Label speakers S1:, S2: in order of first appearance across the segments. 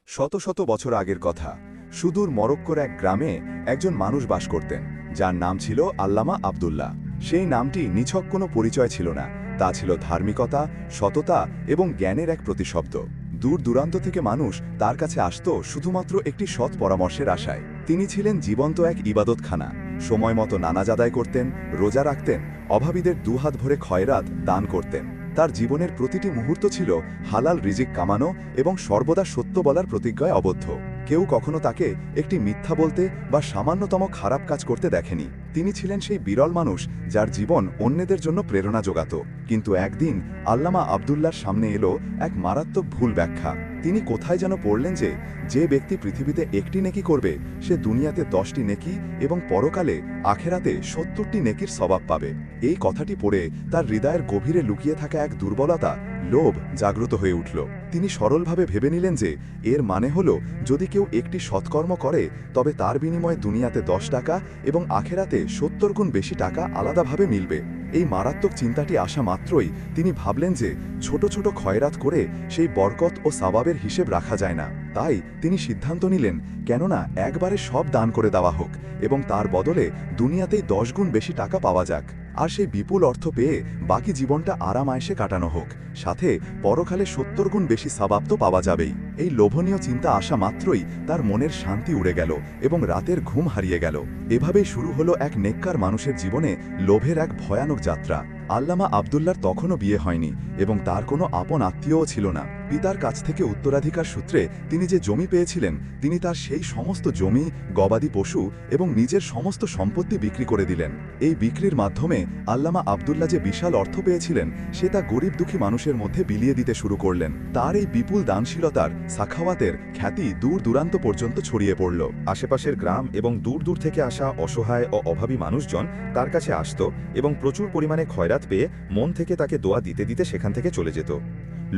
S1: শত শত বছর আগের কথা। সুদূর মরক্কোর এক গ্রামে একজন মানুষ বাস করতেন, যার নাম ছিল আল্লামা আবদুল্লাহ। সেই নামটি নিছক কোনো পরিচয় ছিল না, তা ছিল ধার্মিকতা, সততা এবং জ্ঞানের এক প্রতিশব্দ। দূর দূরান্ত থেকে মানুষ তার কাছে আসত শুধুমাত্র একটি সৎ পরামর্শের আশায়। তিনি ছিলেন জীবন্ত এক ইবাদতখানা। সময় মতো নামাজ আদায় করতেন, রোজা রাখতেন, অভাবীদের দুহাত ভরে খয়রাত দান করতেন। তার জীবনের প্রতিটি মুহূর্ত ছিল হালাল রিজিক কামানো এবং সর্বদা সত্য বলার প্রতিজ্ঞায় আবদ্ধ। কেউ কখনো তাকে একটি মিথ্যা বলতে বা সামান্যতম খারাপ কাজ করতে দেখেনি। তিনি ছিলেন সেই বিরল মানুষ যার জীবন অন্যদের জন্য প্রেরণা জোগাত। কিন্তু একদিন আল্লামা আবদুল্লাহর সামনে এলো এক মারাত্মক ভুল ব্যাখ্যা। তিনি কোথায় যেন পড়লেন যে ব্যক্তি পৃথিবীতে একটি নেকি করবে সে দুনিয়াতে 10টি নেকি এবং পরকালে আখেরাতে 70টি নেকির সওয়াব পাবে। এই কথাটি পড়ে তার হৃদয়ের গভীরে লুকিয়ে থাকা এক দুর্বলতা, লোভ জাগ্রত হয়ে উঠল। তিনি সরলভাবে ভেবে নিলেন যে এর মানে হলো যদি কেউ একটি সৎকর্ম করে তবে তার বিনিময়ে দুনিয়াতে 10 টাকা এবং আখেরাতে 70 গুণ বেশি টাকা আলাদাভাবে মিলবে। এই মারাত্মক চিন্তাটি আসা মাত্রই তিনি ভাবলেন যে ছোট ছোট খয়রাত করে সেই বরকত ও সাবাবের হিসেব রাখা যায় না। তাই তিনি সিদ্ধান্ত নিলেন কেননা একবারে সব দান করে দেওয়া হোক এবং তার বদলে দুনিয়াতেই 10 গুণ বেশি টাকা পাওয়া যাক, আর সেই বিপুল অর্থ পেয়ে বাকি জীবনটা আরাম আয়েশে কাটানো হোক, সাথে পরকালে 70 গুণ বেশি সাবাব তো পাওয়া যাবেই। এই লোভনীয় চিন্তা আসা মাত্রই তার মনের শান্তি উড়ে গেল এবং রাতের ঘুম হারিয়ে গেল। এভাবেই শুরু হলো এক নেককার মানুষের জীবনে লোভের এক ভয়ানক যাত্রা। আল্লামা আবদুল্লাহর তখনও বিয়ে হয়নি এবং তার কোনো আপন আত্মীয়ও ছিল না। পিতার কাছ থেকে উত্তরাধিকার সূত্রে তিনি যে জমি পেয়েছিলেন, তিনি তার সেই সমস্ত জমি, গবাদি পশু এবং নিজের সমস্ত সম্পত্তি বিক্রি করে দিলেন। এই বিক্রির মাধ্যমে আল্লামা আবদুল্লাহ যে বিশাল অর্থ পেয়েছিলেন সে তা গরিব দুঃখী মানুষের মধ্যে বিলিয়ে দিতে শুরু করলেন। তার এই বিপুল দানশীলতার, সাখাওয়াতের খ্যাতি দূর দূরান্ত পর্যন্ত ছড়িয়ে পড়ল।
S2: আশেপাশের গ্রাম এবং দূর দূর থেকে আসা অসহায় ও অভাবী মানুষজন তার কাছে আসত এবং প্রচুর পরিমাণে খয়রাত পেয়ে মন থেকে তাকে দোয়া দিতে দিতে সেখান থেকে চলে যেত।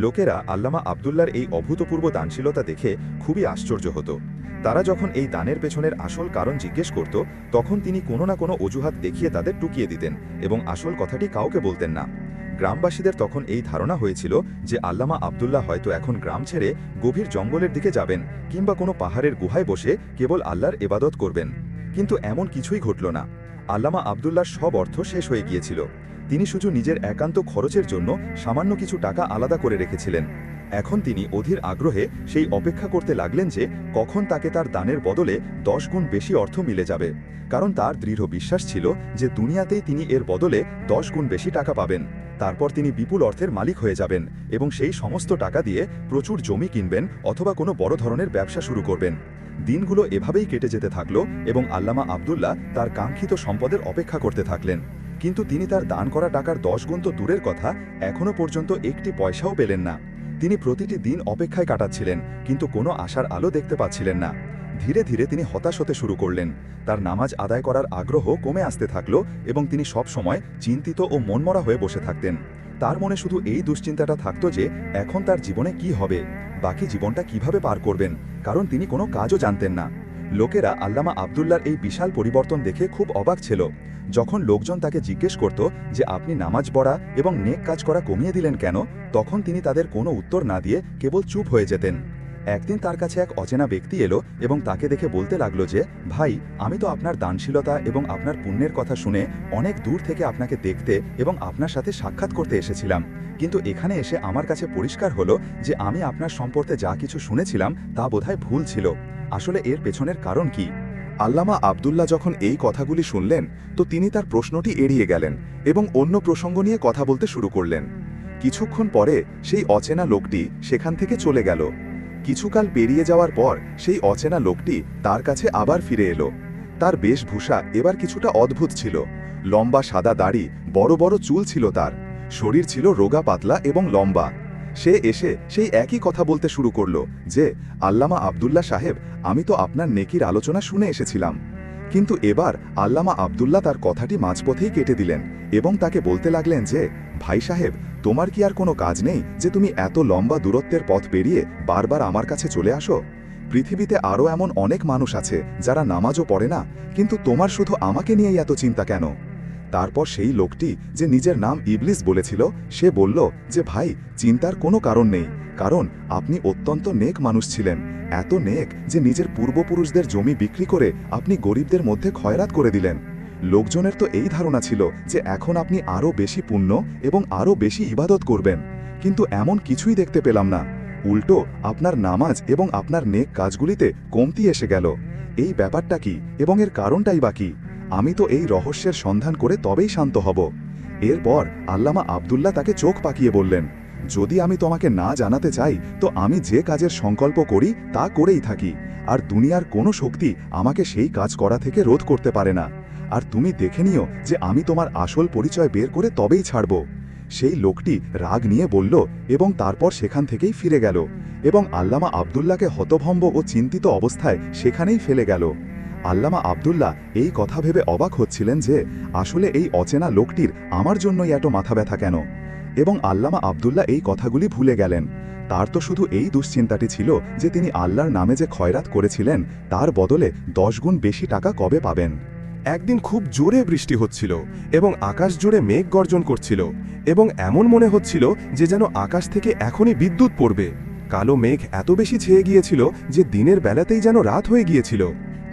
S2: লোকেরা আল্লামা আবদুল্লাহর এই অভূতপূর্ব দানশীলতা দেখে খুবই আশ্চর্য হতো। তারা যখন এই দানের পেছনের আসল কারণ জিজ্ঞেস করত তখন তিনি কোনো না কোনো অজুহাত দেখিয়ে তাদের টুকিয়ে দিতেন এবং আসল কথাটি কাউকে বলতেন না। গ্রামবাসীদের তখন এই ধারণা হয়েছিল যে আল্লামা আবদুল্লাহ হয়তো এখন গ্রাম ছেড়ে গভীর জঙ্গলের দিকে যাবেন কিংবা কোনো পাহাড়ের গুহায় বসে কেবল আল্লাহর ইবাদত করবেন। কিন্তু এমন কিছুই ঘটল না। আল্লামা আবদুল্লাহর সব অর্থ শেষ হয়ে গিয়েছিল। তিনি শুধু নিজের একান্ত খরচের জন্য সামান্য কিছু টাকা আলাদা করে রেখেছিলেন। এখন তিনি অধীর আগ্রহে সেই অপেক্ষা করতে লাগলেন যে কখন তাকে তার দানের বদলে 10 গুণ বেশি অর্থ মিলে যাবে, কারণ তার দৃঢ় বিশ্বাস ছিল যে দুনিয়াতেই তিনি এর বদলে 10 গুণ বেশি টাকা পাবেন। তারপর তিনি বিপুল অর্থের মালিক হয়ে যাবেন এবং সেই সমস্ত টাকা দিয়ে প্রচুর জমি কিনবেন অথবা কোনো বড় ধরনের ব্যবসা শুরু করবেন। দিনগুলো এভাবেই কেটে যেতে থাকলো এবং আল্লামা আবদুল্লাহ তার কাঙ্ক্ষিত সম্পদের অপেক্ষা করতে থাকলেন। কিন্তু তিনি তার দান করা টাকার 10 গুণ তো দূরের কথা, এখনো পর্যন্ত একটি পয়সাও পেলেন না। তিনি প্রতিটি দিন অপেক্ষায় কাটাচ্ছিলেন কিন্তু কোনো আশার আলো দেখতে পাচ্ছিলেন না। ধীরে ধীরে তিনি হতাশ হতে শুরু করলেন। তার নামাজ আদায় করার আগ্রহ কমে আসতে থাকলো এবং তিনি সব সময় চিন্তিত ও মনমরা হয়ে বসে থাকতেন। তার মনে শুধু এই দুশ্চিন্তাটা থাকতো যে এখন তার জীবনে কি হবে, বাকি জীবনটা কিভাবে পার করবেন, কারণ তিনি কোনো কাজও জানতেন না। লোকেরা আল্লামা আবদুল্লাহর এই বিশাল পরিবর্তন দেখে খুব অবাক ছিল। যখন লোকজন তাকে জিজ্ঞেস করত যে আপনি নামাজ পড়া এবং নেক কাজ করা কমিয়ে দিলেন কেন, তখন তিনি তাদের কোনো উত্তর না দিয়ে কেবল চুপ হয়ে যেতেন। একদিন তার কাছে এক অচেনা ব্যক্তি এলো এবং তাকে দেখে বলতে লাগলো যে ভাই, আমি তো আপনার দানশীলতা এবং আপনার পুণ্যের কথা শুনে অনেক দূর থেকে আপনাকে দেখতে এবং আপনার সাথে সাক্ষাৎ করতে এসেছিলাম, কিন্তু এখানে এসে আমার কাছে পরিষ্কার হলো যে আমি আপনার সম্পর্কে যা কিছু শুনেছিলাম তা বোধহয় ভুল ছিল। আসলে এর পেছনের কারণ কি?
S1: আল্লামা আবদুল্লাহ যখন এই কথাগুলি শুনলেন তো তিনি তার প্রশ্নটি এড়িয়ে গেলেন এবং অন্য প্রসঙ্গ নিয়ে কথা বলতে শুরু করলেন। কিছুক্ষণ পরে সেই অচেনা লোকটি সেখান থেকে চলে গেল। কিছুকাল পেরিয়ে যাওয়ার পর সেই অচেনা লোকটি তার কাছে আবার ফিরে এলো। তার বেশভূষা এবার কিছুটা অদ্ভুত ছিল। লম্বা সাদা দাড়ি, বড় বড় চুল ছিল তার, শরীর ছিল রোগা পাতলা এবং লম্বা। সে এসে সেই একই কথা বলতে শুরু করলো যে আল্লামা আবদুল্লাহ সাহেব, আমি তো আপনার নেকির আলোচনা শুনে এসেছিলাম। কিন্তু এবার আল্লামা আবদুল্লাহ তার কথাটি মাঝপথেই কেটে দিলেন এবং তাকে বলতে লাগলেন যে ভাই সাহেব, তোমার কি আর কোনো কাজ নেই যে তুমি এত লম্বা দূরত্বের পথ পেরিয়ে বারবার আমার কাছে চলে আসো? পৃথিবীতে আরও এমন অনেক মানুষ আছে যারা নামাজও পড়ে না, কিন্তু তোমার শুধু আমাকে নিয়েই এত চিন্তা কেন? তারপর সেই লোকটি যে নিজের নাম ইবলিস বলেছিল সে বলল যে ভাই, চিন্তার কোনো কারণ নেই, কারণ আপনি অত্যন্ত নেক মানুষ ছিলেন, এত নেক যে নিজের পূর্বপুরুষদের জমি বিক্রি করে আপনি গরিবদের মধ্যে খয়রাত করে দিলেন। লোকজনের তো এই ধারণা ছিল যে এখন আপনি আরও বেশি পুণ্য এবং আরও বেশি ইবাদত করবেন, কিন্তু এমন কিছুই দেখতে পেলাম না। উল্টো আপনার নামাজ এবং আপনার নেক কাজগুলিতে কমতি এসে গেল। এই ব্যাপারটা কি এবং এর কারণটাই বা কি? আমি তো এই রহস্যের সন্ধান করে তবেই শান্ত হব। এরপর আল্লামা আব্দুল্লাহ তাকে চোখ পাকিয়ে বললেন, যদি আমি তোমাকে না জানাতে চাই তো আমি যে কাজের সংকল্প করি তা করেই থাকি, আর দুনিয়ার কোনো শক্তি আমাকে সেই কাজ করা থেকে রোধ করতে পারে না। আর তুমি দেখে নিও যে আমি তোমার আসল পরিচয় বের করে তবেই ছাড়ব। সেই লোকটি রাগ নিয়ে বলল এবং তারপর সেখান থেকেই ফিরে গেল এবং আল্লামা আব্দুল্লাহকে হতভম্ব ও চিন্তিত অবস্থায় সেখানেই ফেলে গেল। আল্লামা আব্দুল্লাহ এই কথা ভেবে অবাক হচ্ছিলেন যে আসলে এই অচেনা লোকটির আমার জন্যই এত মাথা ব্যথা কেন, এবং আল্লামা আব্দুল্লাহ এই কথাগুলি ভুলে গেলেন। তার তো শুধু এই দুশ্চিন্তাটি ছিল যে তিনি আল্লাহর নামে যে খয়রাত করেছিলেন তার বদলে 10 গুণ বেশি টাকা কবে পাবেন।
S3: একদিন খুব জোরে বৃষ্টি হচ্ছিল এবং আকাশ জুড়ে মেঘ গর্জন করছিল এবং এমন মনে হচ্ছিল যে যেন আকাশ থেকে এখনই বিদ্যুৎ পড়বে। কালো মেঘ এত বেশি ছেয়ে গিয়েছিল যে দিনের বেলাতেই যেন রাত হয়ে গিয়েছিল।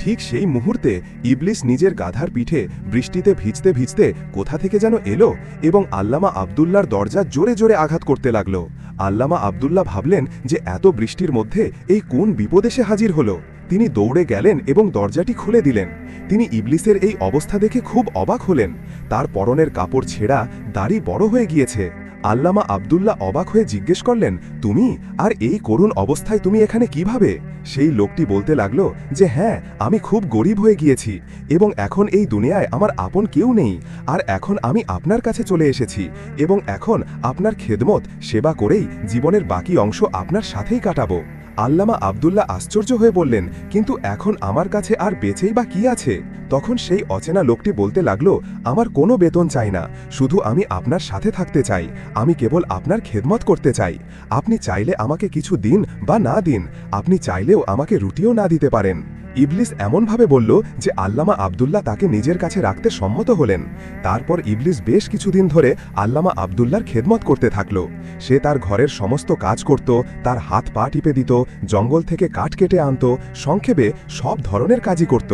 S3: ঠিক সেই মুহূর্তে ইবলিস নিজের গাধার পিঠে বৃষ্টিতে ভিজতে ভিজতে কোথা থেকে যেন এলো এবং আল্লামা আব্দুল্লাহর দরজা জোরে জোরে আঘাত করতে লাগলো। আল্লামা আব্দুল্লাহ ভাবলেন যে এত বৃষ্টির মধ্যে এই কোন বিপদে সে হাজির হলো। তিনি দৌড়ে গেলেন এবং দরজাটি খুলে দিলেন। তিনি ইবলিসের এই অবস্থা দেখে খুব অবাক হলেন। তার পরনের কাপড় ছেঁড়া, দাড়ি বড় হয়ে গিয়েছে। আল্লামা আব্দুল্লাহ অবাক হয়ে জিজ্ঞেস করলেন, তুমি আর এই করুণ অবস্থায় তুমি এখানে কিভাবে? সেই লোকটি বলতে লাগলো যে হ্যাঁ, আমি খুব গরিব হয়ে গিয়েছি এবং এখন এই দুনিয়ায় আমার আপন কেউ নেই, আর এখন আমি আপনার কাছে চলে এসেছি এবং এখন আপনার খেদমত সেবা করেই জীবনের বাকি অংশ আপনার সাথেই কাটাবো। আল্লামা আব্দুল্লাহ আশ্চর্য হয়ে বললেন, কিন্তু এখন আমার কাছে আর বেঁচেই বা কি আছে? তখন সেই অচেনা লোকটি বলতে লাগলো, আমার কোনো বেতন চাই না, শুধু আমি আপনার সাথে থাকতে চাই, আমি কেবল আপনার খেদমত করতে চাই। আপনি চাইলে আমাকে কিছু দিন বা না দিন, আপনি চাইলেও আমাকে রুটিও না দিতে পারেন। ইবলিস এমনভাবে বলল যে আল্লামা আব্দুল্লাহ তাকে নিজের কাছে রাখতে সম্মত হলেন। তারপর ইবলিস বেশ কিছুদিন ধরে আল্লামা আব্দুল্লাহর খেদমত করতে থাকল। সে তার ঘরের সমস্ত কাজ করত, তার হাত পা টিপে দিত, জঙ্গল থেকে কাঠ কেটে আনত, সংক্ষেপে সব ধরনের কাজই করত।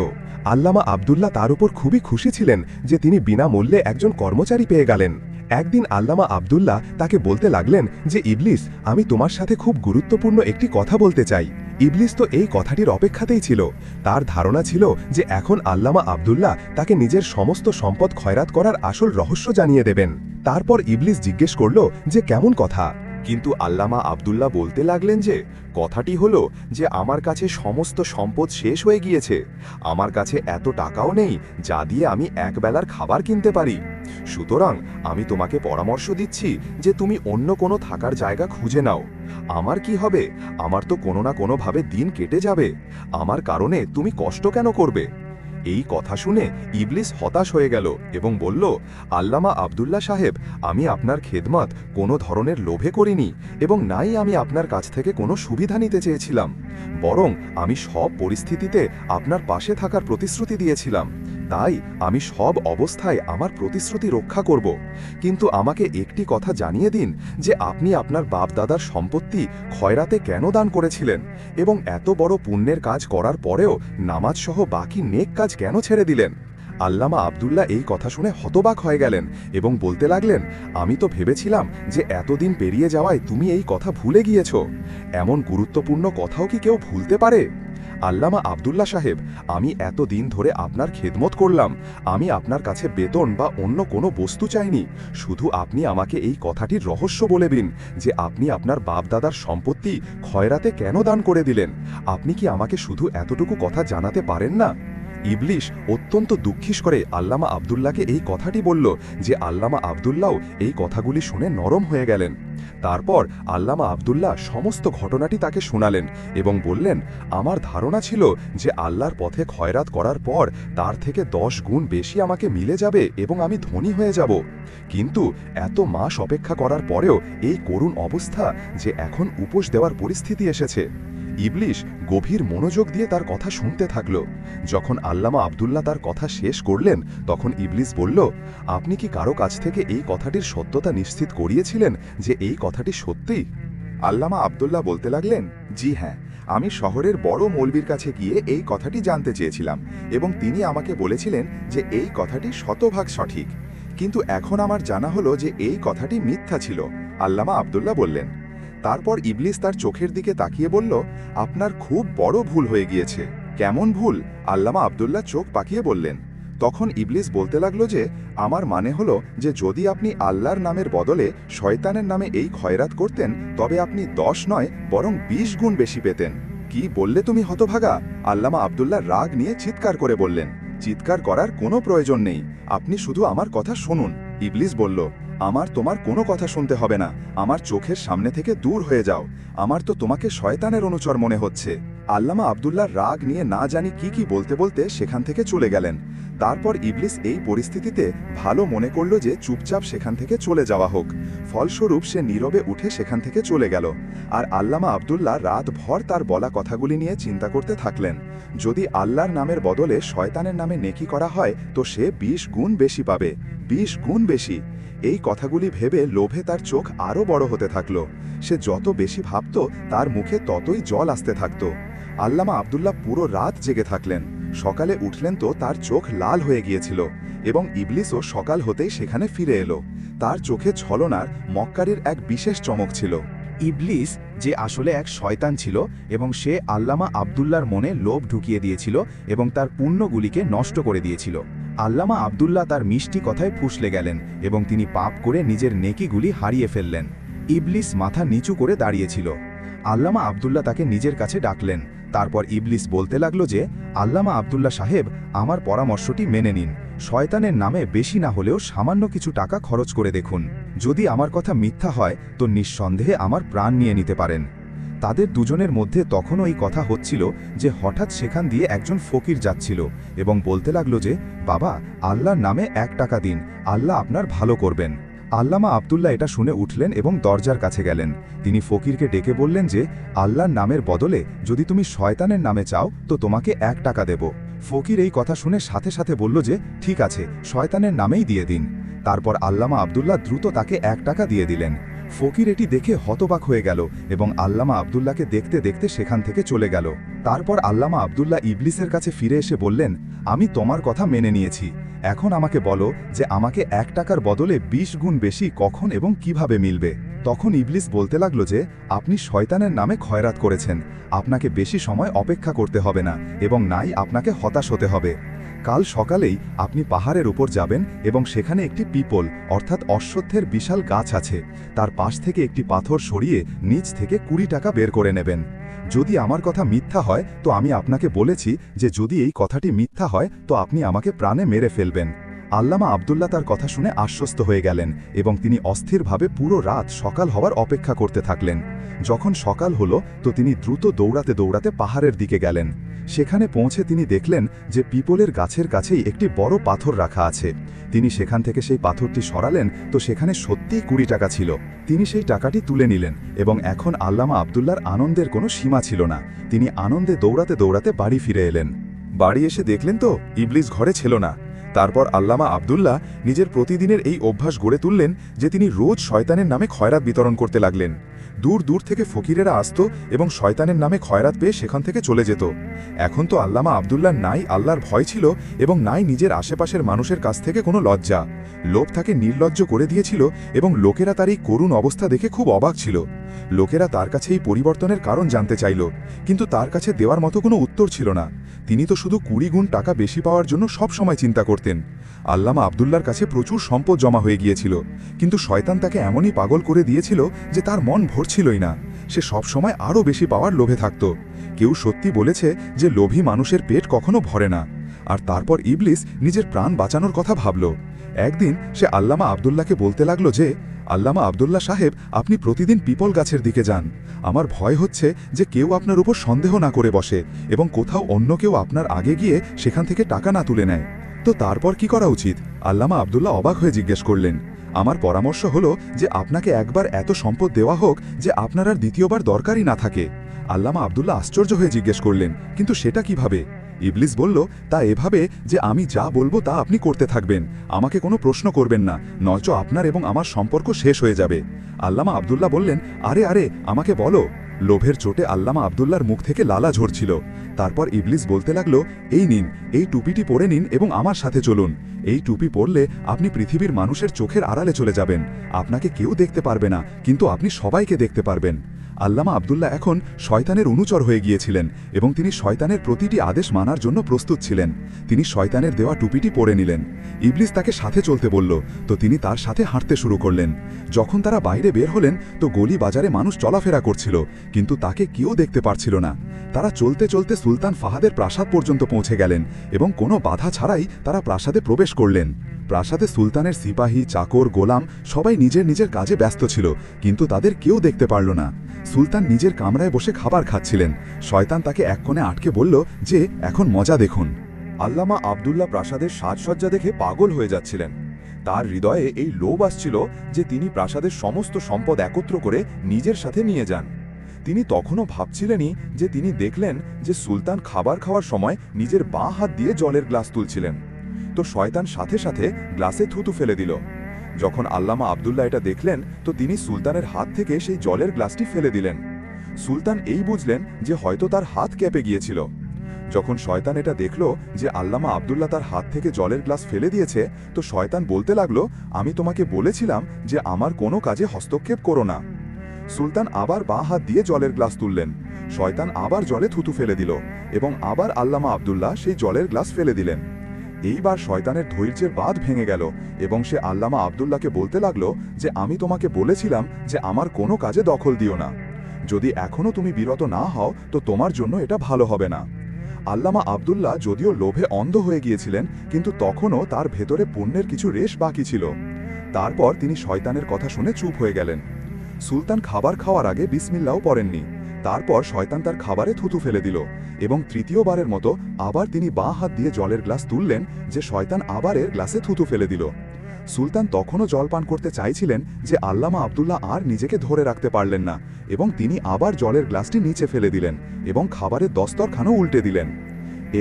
S3: আল্লামা আব্দুল্লাহ তার উপর খুবই খুশি ছিলেন যে তিনি বিনামূল্যে একজন কর্মচারী পেয়ে গেলেন। একদিন আল্লামা আব্দুল্লাহ তাকে বলতে লাগলেন যে ইবলিস, আমি তোমার সাথে খুব গুরুত্বপূর্ণ একটি কথা বলতে চাই। ইবলিস তো এই কথাটির অপেক্ষাতেই ছিল। তার ধারণা ছিল যে এখন আল্লামা আব্দুল্লাহ তাকে নিজের সমস্ত সম্পদ খয়রাত করার আসল রহস্য জানিয়ে দেবেন। তারপর ইবলিস জিজ্ঞেস করল যে কেমন কথা?
S1: কিন্তু আল্লামা আব্দুল্লাহ বলতে লাগলেন যে কথাটি হলো যে আমার কাছে সমস্ত সম্পদ শেষ হয়ে গিয়েছে, আমার কাছে এত টাকাও নেই যা দিয়ে আমি একবেলার খাবার কিনতে পারি। সুতরাং আমি তোমাকে পরামর্শ দিচ্ছি যে তুমি অন্য কোনো থাকার জায়গা খুঁজে নাও। আমার কি হবে? আমার তো কোনো না কোনোভাবে দিন কেটে যাবে, আমার কারণে তুমি কষ্ট কেন করবে? এই কথা শুনে ইবলিস হতাশ হয়ে গেল এবং বলল, আল্লামা আব্দুল্লাহ সাহেব, আমি আপনার খেদমত কোনো ধরনের লোভে করিনি এবং নাই আমি আপনার কাছ থেকে কোনো সুবিধা নিতে চেয়েছিলাম, বরং আমি সব পরিস্থিতিতে আপনার পাশে থাকার প্রতিশ্রুতি দিয়েছিলাম। তাই আমি সব অবস্থায় আমার প্রতিশ্রুতি রক্ষা করব। কিন্তু আমাকে একটি কথা জানিয়ে দিন যে আপনি আপনার বাপ দাদার সম্পত্তি খয়রাতে কেন দান করেছিলেন এবং এত বড় পুণ্যের কাজ করার পরেও নামাজ সহ বাকি নেক কাজ কেন ছেড়ে দিলেন? আল্লামা আব্দুল্লাহ এই কথা শুনে হতবাক হয়ে গেলেন এবং বলতে লাগলেন, আমি তো ভেবেছিলাম যে এতদিন পেরিয়ে যাওয়ায় তুমি এই কথা ভুলে গিয়েছ। এমন গুরুত্বপূর্ণ কথাও কি কেউ ভুলতে পারে? আল্লামা আব্দুল্লাহ সাহেব, আমি এত দিন ধরে আপনার খেদমত করলাম, আমি আপনার কাছে বেতন বা অন্য কোনো বস্তু চাইনি, শুধু আপনি আমাকে এই কথাটির রহস্য বলে দিন যে আপনি আপনার বাপদাদার সম্পত্তি খয়রাতে কেন দান করে দিলেন। আপনি কি আমাকে শুধু এতটুকু কথা জানাতে পারেন না? ইবলিস অত্যন্ত দুঃখিত করে আল্লামা আব্দুল্লাহকে এই কথাটি বলল যে আল্লামা আব্দুল্লাহ এই কথাগুলি শুনে নরম হয়ে গেলেন। তারপর আল্লামা আব্দুল্লাহ সমস্ত ঘটনাটি তাকে শোনালেন এবং বললেন, আমার ধারণা ছিল যে আল্লাহর পথে খয়রাত করার পর তার থেকে 10 গুণ বেশি আমাকে মিলে যাবে এবং আমি ধনী হয়ে যাব, কিন্তু এত মাস অপেক্ষা করার পরেও এই করুণ অবস্থা যে এখন উপোস দেওয়ার পরিস্থিতি এসেছে। ইবলিশ গভীর মনোযোগ দিয়ে তার কথা শুনতে থাকল। যখন আল্লামা আব্দুল্লাহ তার কথা শেষ করলেন তখন ইবলিস বলল, আপনি কি কারো কাছ থেকে এই কথাটির সত্যতা নিশ্চিত করিয়েছিলেন যে এই কথাটি সত্যি? আল্লামা আব্দুল্লাহ বলতে লাগলেন, জি হ্যাঁ, আমি শহরের বড় মৌলবীর কাছে গিয়ে এই কথাটি জানতে চেয়েছিলাম এবং তিনি আমাকে বলেছিলেন যে এই কথাটি শতভাগ সঠিক। কিন্তু এখন আমার জানা হলো যে এই কথাটি মিথ্যা ছিল। আল্লামা আব্দুল্লাহ বললেন। তারপর ইবলিস তার চোখের দিকে তাকিয়ে বলল, আপনার খুব বড় ভুল হয়ে গিয়েছে। কেমন ভুল? আল্লামা আব্দুল্লাহ চোখ পাকিয়ে বললেন। তখন ইবলিস বলতে লাগলো যে, আমার মানে হলো যে যদি আপনি আল্লাহর নামের বদলে শয়তানের নামে এই খয়রাত করতেন তবে আপনি 10 নয় বরং 20 গুণ বেশি পেতেন। কি বললে তুমি হতভাগা? আল্লামা আব্দুল্লাহ রাগ নিয়ে চিৎকার করে বললেন। চিৎকার করার কোনো প্রয়োজন নেই, আপনি শুধু আমার কথা শুনুন। ইবলিস বলল, আমার তোমার কোনো কথা শুনতে হবে না, আমার চোখের সামনে থেকে দূর হয়ে যাও, আমার তো তোমাকে শয়তানের অনুচর মনে হচ্ছে। আল্লামা আব্দুল্লাহ রাগ নিয়ে না জানি কি বলতে বলতে সেখান থেকে চলে গেলেন। তারপর ইবলিস এই পরিস্থিতিতে ভালো মনে করল যে চুপচাপ সেখান থেকে চলে যাওয়া হোক। ফলস্বরূপ সে নীরবে উঠে সেখান থেকে চলে গেল। আর আল্লামা আব্দুল্লাহ রাতভর তার বলা কথাগুলি নিয়ে চিন্তা করতে থাকলেন। যদি আল্লাহর নামের বদলে শয়তানের নামে নেকি করা হয় তো সে 20 গুণ বেশি পাবে, 20 গুণ বেশি। এই কথাগুলি ভেবে লোভে তার চোখ আরও বড় হতে থাকল। সে যত বেশি ভাবত তার মুখে ততই জল আসতে থাকত। আল্লামা আব্দুল্লাহ পুরো রাত জেগে থাকলেন। সকালে উঠলেন তো তার চোখ লাল হয়ে গিয়েছিল এবং ইবলিসও সকাল হতেই সেখানে ফিরে এলো। তার চোখে ছলনার মক্কারির এক বিশেষ চমক ছিল।
S4: ইবলিস যে আসলে এক শয়তান ছিল এবং সে আল্লামা আব্দুল্লাহর মনে লোভ ঢুকিয়ে দিয়েছিল এবং তার পুণ্যগুলিকে নষ্ট করে দিয়েছিল। আল্লামা আব্দুল্লাহ তার মিষ্টি কথায় ফুসলে গেলেন এবং তিনি পাপ করে নিজের নেকিগুলি হারিয়ে ফেললেন। ইবলিস মাথা নিচু করে দাঁড়িয়েছিল। আল্লামা আব্দুল্লাহ তাকে নিজের কাছে ডাকলেন। তারপর ইবলিস বলতে লাগলো যে, আল্লামা আব্দুল্লাহ সাহেব, আমার পরামর্শটি মেনে নিন। শয়তানের নামে বেশি না হলেও সামান্য কিছু টাকা খরচ করে দেখুন। যদি আমার কথা মিথ্যা হয় তো নিঃসন্দেহে আমার প্রাণ নিয়ে নিতে পারেন। তাদের দুজনের মধ্যে তখনও এই কথা হচ্ছিল যে হঠাৎ সেখান দিয়ে একজন ফকির যাচ্ছিল এবং বলতে লাগলো যে, বাবা, আল্লাহর নামে 1 টাকা দিন, আল্লাহ আপনার ভালো করবেন। আল্লামা আব্দুল্লাহ এটা শুনে উঠলেন এবং দরজার কাছে গেলেন। তিনি ফকিরকে ডেকে বললেন যে, আল্লাহর নামের বদলে যদি তুমি শয়তানের নামে চাও তো তোমাকে 1 টাকা দেব। ফকির এই কথা শুনে সাথে সাথে বলল যে, ঠিক আছে, শয়তানের নামেই দিয়ে দিন। তারপর আল্লামা আব্দুল্লাহ দ্রুত তাকে 1 টাকা দিয়ে দিলেন। ফকির এটি দেখে হতবাক হয়ে গেল এবং আল্লামা আব্দুল্লাহকে দেখতে দেখতে সেখান থেকে চলে গেল। তারপর আল্লামা আব্দুল্লাহ ইবলিসের কাছে ফিরে এসে বললেন, আমি তোমার কথা মেনে নিয়েছি, এখন আমাকে বলো যে আমাকে 1 টাকার বদলে 20 গুণ বেশি কখন এবং কিভাবে মিলবে। তখন ইবলিস বলতে লাগলো যে, আপনি শয়তানের নামে খয়রাত করেছেন, আপনাকে বেশি সময় অপেক্ষা করতে হবে না এবং নাই আপনাকে হতাশ হতে হবে। কাল সকালেই আপনি পাহাড়ের উপর যাবেন এবং সেখানে একটি পিপল অর্থাৎ অশ্বত্থের বিশাল গাছ আছে, তার পাশ থেকে একটি পাথর সরিয়ে নিচ থেকে 20 টাকা বের করে নেবেন। যদি আমার কথা মিথ্যা হয় তো আমি আপনাকে বলেছি যে যদি এই কথাটি মিথ্যা হয় তো আপনি আমাকে প্রাণে মেরে ফেলবেন। আল্লামা আব্দুল্লাহ তার কথা শুনে আশ্বস্ত হয়ে গেলেন এবং তিনি অস্থিরভাবে পুরো রাত সকাল হওয়ার অপেক্ষা করতে থাকলেন। যখন সকাল হলো তো তিনি দ্রুত দৌড়াতে দৌড়াতে পাহাড়ের দিকে গেলেন। সেখানে পৌঁছে তিনি দেখলেন যে পিপলের গাছের কাছেই একটি বড় পাথর রাখা আছে। তিনি সেখান থেকে সেই পাথরটি সরালেন তো সেখানে সত্যিই 20 টাকা ছিল। তিনি সেই টাকাটি তুলে নিলেন এবং এখন আল্লামা আব্দুল্লাহর আনন্দের কোনো সীমা ছিল না। তিনি আনন্দে দৌড়াতে দৌড়াতে বাড়ি ফিরে এলেন।
S3: বাড়ি এসে দেখলেন তো ইবলিস ঘরে ছিল না। তারপর আল্লামা আব্দুল্লাহ নিজের প্রতিদিনের এই অভ্যাস গড়ে তুললেন যে তিনি রোজ শয়তানের নামে খয়রাত বিতরণ করতে লাগলেন। দূর দূর থেকে ফকিরেরা আসত এবং শয়তানের নামে খয়রাত পেয়ে সেখান থেকে চলে যেত। এখন তো আল্লামা আব্দুল্লাহ নাই আল্লাহর ভয় ছিল এবং নাই নিজের আশেপাশের মানুষের কাছ থেকে কোনো লজ্জা। লোভ তাকে নির্লজ্জ করে দিয়েছিল এবং লোকেরা তার এই করুণ অবস্থা দেখে খুব অবাক ছিল। লোকেরা তার কাছে এই পরিবর্তনের কারণ জানতে চাইল, কিন্তু তার কাছে দেওয়ার মতো কোনো উত্তর ছিল না। তিনি তো শুধু 20 গুণ টাকা বেশি পাওয়ার জন্য সব সময় চিন্তা করতেন। আল্লামা আব্দুল্লাহর কাছে প্রচুর সম্পদ জমা হয়ে গিয়েছিল, কিন্তু শয়তান তাকে এমনই পাগল করে দিয়েছিল যে তার মন ভরছিলই না। সে সব সময় আরও বেশি পাওয়ার লোভে থাকত। কেউ সত্যি বলেছে যে লোভী মানুষের পেট কখনো ভরে না। আর তারপর ইবলিস নিজের প্রাণ বাঁচানোর কথা ভাবল। একদিন সে আল্লামা আব্দুল্লাহকে বলতে লাগলো যে, আল্লামা আব্দুল্লাহ সাহেব, আপনি প্রতিদিন পিপল গাছের দিকে যান। আমার ভয় হচ্ছে যে কেউ আপনার উপর সন্দেহ না করে বসে এবং কোথাও অন্য কেউ আপনার আগে গিয়ে সেখান থেকে টাকা না তুলে নেয়। তো তারপর কি করা উচিত? আল্লামা আব্দুল্লাহ অবাক হয়ে জিজ্ঞেস করলেন। আমার পরামর্শ হলো যে আপনাকে একবার এত সম্পদ দেওয়া হোক যে আপনার আর দ্বিতীয়বার দরকারই না থাকে।
S1: আল্লামা আব্দুল্লাহ আশ্চর্য হয়ে জিজ্ঞেস করলেন, কিন্তু সেটা কিভাবে? ইবলিস বলল, তা এভাবে যে আমি যা বলবো তা আপনি করতে থাকবেন, আমাকে কোনো প্রশ্ন করবেন না, নয়তো আপনার এবং আমার সম্পর্ক শেষ হয়ে যাবে। আল্লামা আব্দুল্লাহ বললেন, আরে আমাকে বলো। লোভের চোটে আল্লামা আব্দুল্লাহর মুখ থেকে লালা ঝরছিল। তারপর ইবলিস বলতে লাগলো, এই নিন, এই টুপিটি পরে নিন এবং আমার সাথে চলুন। এই টুপি পরলে আপনি পৃথিবীর মানুষের চোখের আড়ালে চলে যাবেন। আপনাকে কেউ দেখতে পারবে না, কিন্তু আপনি সবাইকে দেখতে পারবেন। আল্লামা আব্দুল্লাহ এখন শয়তানের অনুচর হয়ে গিয়েছিলেন এবং তিনি শয়তানের প্রতিটি আদেশ মানার জন্য প্রস্তুত ছিলেন। তিনি শয়তানের দেওয়া টুপিটি পরে নিলেন। ইবলিস তাকে সাথে চলতে বলল, তো তিনি তার সাথে হাঁটতে শুরু করলেন। যখন তারা বাইরে বের হলেন তো গলি বাজারে মানুষ চলাফেরা করছিল, কিন্তু তাকে কেউ দেখতে পারছিল না। তারা চলতে চলতে সুলতান ফাহাদের প্রাসাদ পর্যন্ত পৌঁছে গেলেন এবং কোনো বাধা ছাড়াই তারা প্রাসাদে প্রবেশ করলেন। প্রাসাদে সুলতানের সিপাহী, চাকর, গোলাম সবাই নিজের নিজের কাজে ব্যস্ত ছিল, কিন্তু তাদের কেউ দেখতে পারল না। সুলতান নিজের কামরায় বসে খাবার খাচ্ছিলেন। শয়তান তাকে এক কোণে আটকে বলল যে, এখন মজা দেখুন।
S2: আল্লামা আব্দুল্লাহ প্রাসাদের সাজসজ্জা দেখে পাগল হয়ে যাচ্ছিলেন। তার হৃদয়ে এই লোভ আসছিল যে তিনি প্রাসাদের সমস্ত সম্পদ একত্র করে নিজের সাথে নিয়ে যান। তিনি তখনও ভাবছিলেনই যে তিনি দেখলেন যে সুলতান খাবার খাওয়ার সময় নিজের বাঁ হাত দিয়ে জলের গ্লাস তুলছিলেন। তো শয়তান সাথে সাথে গ্লাসে থুতু ফেলে দিল। যখন আল্লামা আব্দুল্লাহ এটা দেখলেন তো তিনি সুলতানের হাত থেকে সেই জলের গ্লাসটি ফেলে দিলেন। সুলতান এই বুঝলেন যে হয়তো তার হাত কেঁপে গিয়েছিল। যখন শয়তান এটা দেখল যে আল্লামা আব্দুল্লাহ তার হাত থেকে জলের গ্লাস ফেলে দিয়েছে, তো শয়তান বলতে লাগলো, আমি তোমাকে বলেছিলাম যে আমার কোনো কাজে হস্তক্ষেপ করো না। সুলতান আবার বাঁ হাত দিয়ে জলের গ্লাস তুললেন। শয়তান আবার জলে থুতু ফেলে দিল এবং আবার আল্লামা আব্দুল্লাহ সেই জলের গ্লাস ফেলে দিলেন। এইবার শয়তানের ধৈর্যের বাঁধ ভেঙে গেল এবং সে আল্লামা আব্দুল্লাহকে বলতে লাগলো যে আমি তোমাকে বলেছিলাম যে আমার কোনো কাজে দখল দিও না। যদি এখনও তুমি বিরত না হও তো তোমার জন্য এটা ভালো হবে না। আল্লামা আব্দুল্লাহ যদিও লোভে অন্ধ হয়ে গিয়েছিলেন, কিন্তু তখনও তার ভেতরে পুণ্যের কিছু রেশ বাকি ছিল। তারপর তিনি শয়তানের কথা শুনে চুপ হয়ে গেলেন। সুলতান খাবার খাওয়ার আগে বিসমিল্লাও পড়েননি। তারপর শয়তান তার খাবারে থুতু ফেলে দিল এবং তৃতীয়বারের মতো আবার তিনি বাঁ হাত দিয়ে জলের গ্লাস তুললেন যে শয়তান আবার এর গ্লাসে থুতু ফেলে দিল। সুলতান তখনও জল পান করতে চাইছিলেন যে আল্লামা আব্দুল্লাহ আর নিজেকে ধরে রাখতে পারলেন না এবং তিনি আবার জলের গ্লাসটি নিচে ফেলে দিলেন এবং খাবারের দস্তরখানও উল্টে দিলেন।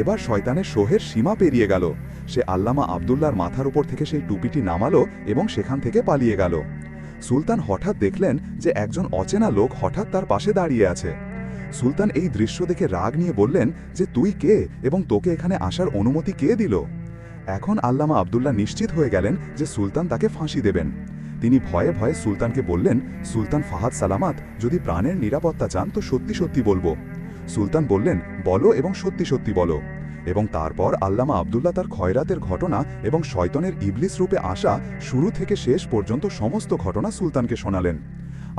S2: এবার শয়তানের শোহের সীমা পেরিয়ে গেল। সে আল্লামা আব্দুল্লাহর মাথার উপর থেকে সেই টুপিটি নামালো এবং সেখান থেকে পালিয়ে গেল। সুলতান হঠাৎ দেখলেন যে একজন অচেনা লোক হঠাৎ তার পাশে দাঁড়িয়ে আছে। সুলতান এই দৃশ্য দেখে রাগ নিয়ে বললেন যে, তুই কে এবং তোকে এখানে আসার অনুমতি কে দিল? এখন আল্লামা আব্দুল্লাহ নিশ্চিত হয়ে গেলেন যে সুলতান তাকে ফাঁসি দেবেন। তিনি ভয়ে ভয়ে সুলতানকে বললেন, সুলতান ফাহাদ সালামাত, যদি প্রাণের নিরাপত্তা চান তো সত্যি সত্যি বলবো। সুলতান বললেন, বলো এবং সত্যি সত্যি বলো। এবং তারপর আল্লামা আব্দুল্লাহ তার খয়রাতের ঘটনা এবং শয়তানের ইবলিস রূপে আসা শুরু থেকে শেষ পর্যন্ত সমস্ত ঘটনা সুলতানকে শোনালেন।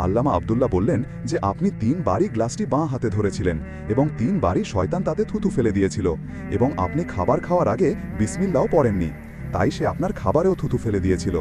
S2: আল্লামা আব্দুল্লাহ বললেন যে আপনি 3 বারই গ্লাসটি বাঁ হাতে ধরেছিলেন এবং 3 বারই শয়তান তাতে থুতু ফেলে দিয়েছিল এবং আপনি খাবার খাওয়ার আগে বিসমিল্লাও পড়েননি, তাই সে আপনার খাবারেও থুতু ফেলে দিয়েছিল।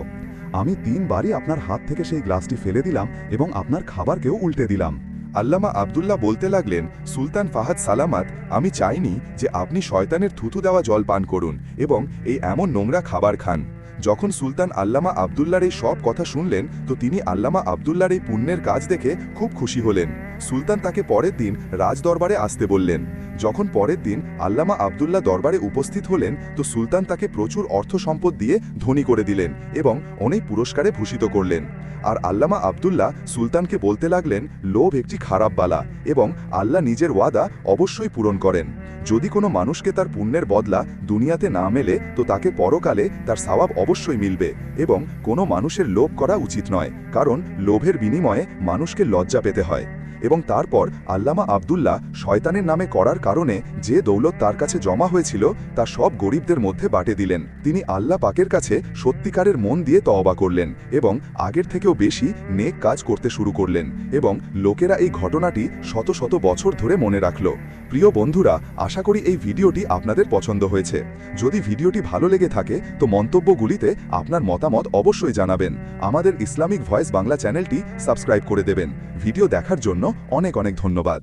S2: আমি 3 বারই আপনার হাত থেকে সেই গ্লাসটি ফেলে দিলাম এবং আপনার খাবারকেও উল্টে দিলাম।
S3: আল্লামা আব্দুল্লাহ বলতে লাগলেন, সুলতান ফাহাদ সালামাত, আমি চাইনি যে আপনি শয়তানের থুতু দেওয়া জল পান করুন এবং এই এমন নোংরা খাবার খান। যখন সুলতান আল্লামা আব্দুল্লাহর এই সব কথা শুনলেন তো তিনি আল্লামা আব্দুল্লাহর এই পুণ্যের কাজ দেখে খুব খুশি হলেন। সুলতান তাকে পরের দিন রাজদরবারে আসতে বললেন। যখন পরের দিন আল্লামা আব্দুল্লাহ দরবারে উপস্থিত হলেন তো সুলতান তাকে প্রচুর অর্থ সম্পদ দিয়ে ধনী করে দিলেন এবং অনেক পুরস্কারে ভূষিত করলেন। আর আল্লামা আব্দুল্লাহ সুলতানকে বলতে লাগলেন, লোভ একটি খারাপ বালা এবং আল্লাহ নিজের ওয়াদা অবশ্যই পূরণ করেন। যদি কোনো মানুষকে তার পুণ্যের বদলা দুনিয়াতে না মেলে তো তাকে পরকালে তার সওয়াব অবশ্যই মিলবে এবং কোনো মানুষের লোভ করা উচিত নয়, কারণ লোভের বিনিময়ে মানুষকে লজ্জা পেতে হয়। এবং তারপর আল্লামা আব্দুল্লাহ শয়তানের নামে করার কারণে যে দৌলত তার কাছে জমা হয়েছিল তা সব গরিবদের মধ্যে বাঁটে দিলেন। তিনি আল্লাহ পাকের কাছে সত্যিকারের মন দিয়ে তওবা করলেন এবং আগের থেকেও বেশি নেক কাজ করতে শুরু করলেন এবং লোকেরা এই ঘটনাটি শত শত বছর ধরে মনে রাখল। প্রিয় বন্ধুরা, আশা করি এই ভিডিওটি আপনাদের পছন্দ হয়েছে। যদি ভিডিওটি ভালো লেগে থাকে তো মন্তব্যগুলিতে আপনার মতামত অবশ্যই জানাবেন। আমাদের ইসলামিক ভয়েস বাংলা চ্যানেলটি সাবস্ক্রাইব করে দেবেন। ভিডিও দেখার জন্য অনেক অনেক ধন্যবাদ।